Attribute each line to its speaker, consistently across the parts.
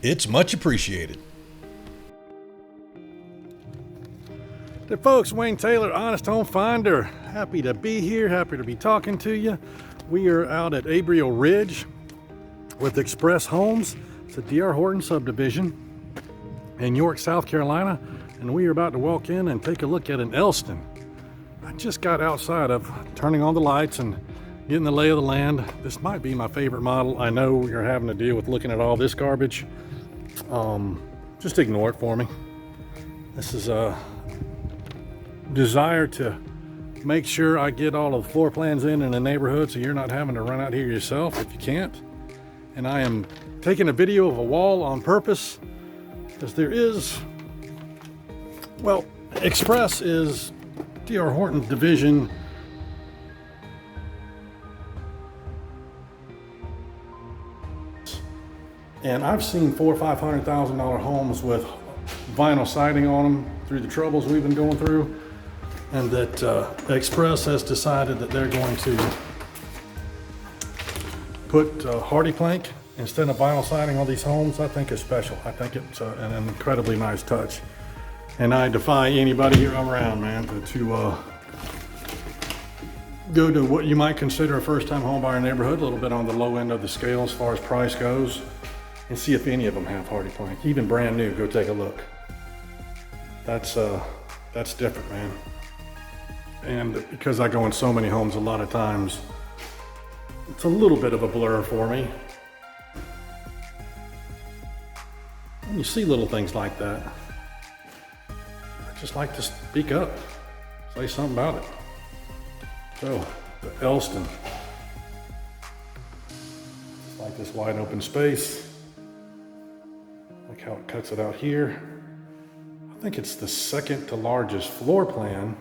Speaker 1: It's much appreciated.
Speaker 2: Hey folks, Wayne Taylor, Honest Home Finder. Happy to be here, happy to be talking to you. We are out at Abrial Ridge with Express Homes. It's a DR Horton subdivision in York, South Carolina, and we are about to walk in and take a look at an Elston. I just got outside of turning on the lights and getting the lay of the land. This might be my favorite model. I know you're having to deal with looking at all this garbage. Just ignore it for me. This is a desire to make sure I get all of the floor plans in the neighborhood so you're not having to run out here yourself if you can't. And I am taking a video of a wall on purpose because there is, well, Express is DR Horton's division. And I've seen $400,000 or $500,000 homes with vinyl siding on them through the troubles we've been going through. And that Express has decided that they're going to put hardy plank instead of vinyl siding on these homes. I think is special. I think it's an incredibly nice touch. And I defy anybody here around, man, to go to what you might consider a first-time home buyer neighborhood, a little bit on the low end of the scale as far as price goes, and see if any of them have hardy plank. Even brand new, go take a look. That's different, man. And because I go in so many homes a lot of times, it's a little bit of a blur for me. When you see little things like that, I just like to speak up, say something about it. So, the Elston. Just like this wide open space. Like how it cuts it out here. I think it's the second to largest floor plan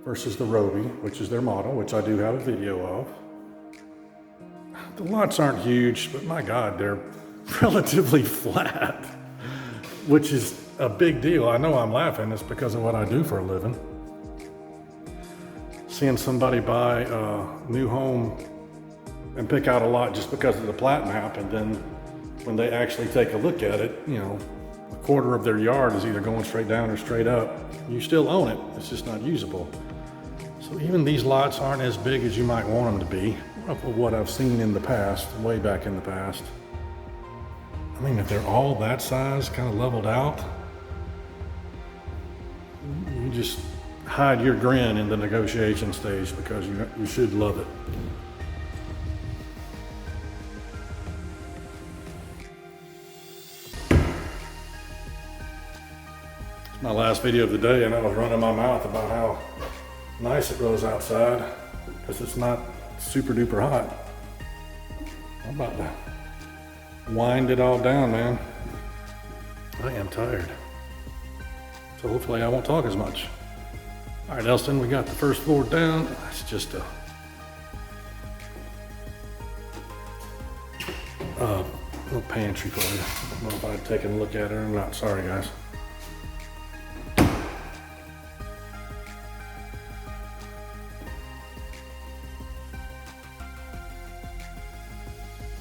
Speaker 2: versus the Roby, which is their model, which I do have a video of. The lots aren't huge, but my God, they're relatively flat, which is a big deal. I know I'm laughing, it's because of what I do for a living. Seeing somebody buy a new home and pick out a lot just because of the plat map, and then when they actually take a look at it, you know, a quarter of their yard is either going straight down or straight up. You still own it, it's just not usable. So even these lots aren't as big as you might want them to be, of what I've seen in the past, way back in the past. I mean, if they're all that size, kind of leveled out, you just hide your grin in the negotiation stage because you should love it. It's my last video of the day, and I was running my mouth about how nice it was outside because it's not super duper hot. I'm about to wind it all down, man. I am tired. So hopefully I won't talk as much. All right, Elston, we got the first floor down. It's just a little pantry for you. I don't know if I've taken a look at it or not. Sorry, guys.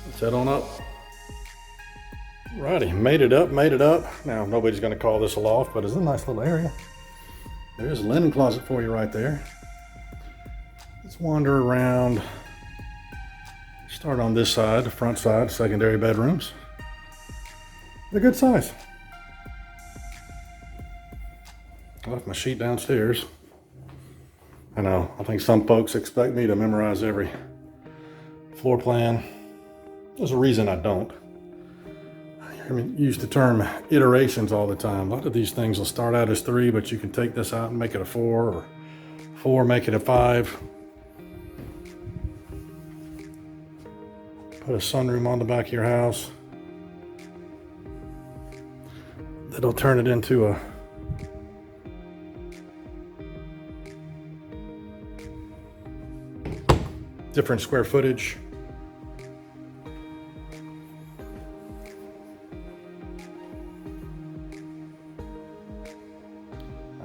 Speaker 2: Let's head on up. Righty, made it up. Now, nobody's gonna call this a loft, but it's a nice little area. There's a linen closet for you right there. Let's wander around. Start on this side, the front side, secondary bedrooms. They're good size. I left my sheet downstairs. I know, I think some folks expect me to memorize every floor plan. There's a reason I don't. I mean, use the term iterations all the time. A lot of these things will start out as 3, but you can take this out and make it a 4, or 4, make it a 5. Put a sunroom on the back of your house. That'll turn it into a different square footage.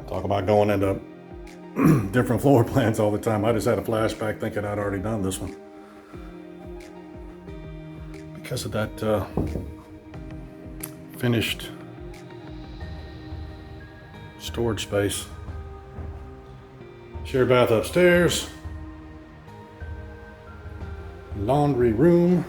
Speaker 2: Talk about going into different floor plans all the time. I just had a flashback thinking I'd already done this one. Because of that finished storage space. Shared bath upstairs. Laundry room.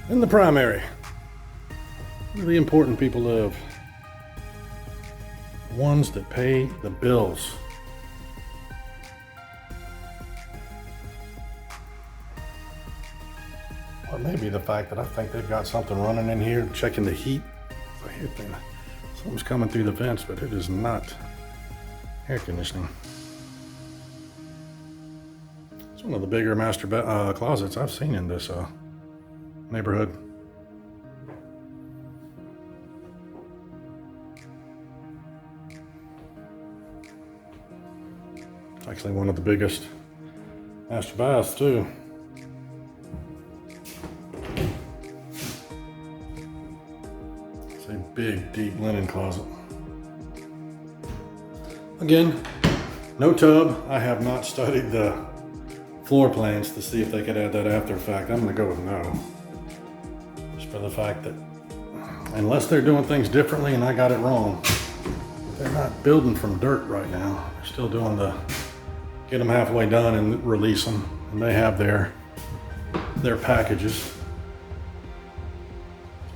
Speaker 2: In the primary, where the important people live, ones that pay the bills. Or maybe the fact that I think they've got something running in here, checking the heat. I hear something's coming through the vents, but it is not air conditioning. It's one of the bigger master closets I've seen in this neighborhood. Actually one of the biggest master baths too. It's a big, deep linen closet. Again, no tub. I have not studied the floor plans to see if they could add that after effect. I'm gonna go with no. For the fact that unless they're doing things differently and I got it wrong, they're not building from dirt right now. They're still doing the get them halfway done and release them, and they have their packages.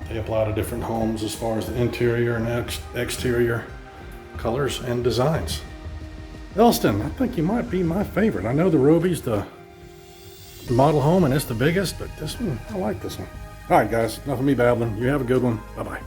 Speaker 2: They apply to different homes as far as the interior and exterior colors and designs. Elston, I think you might be my favorite. I know the Roby's the model home and it's the biggest, but this one, I like this one. All right, guys, enough of me babbling. You have a good one. Bye-bye.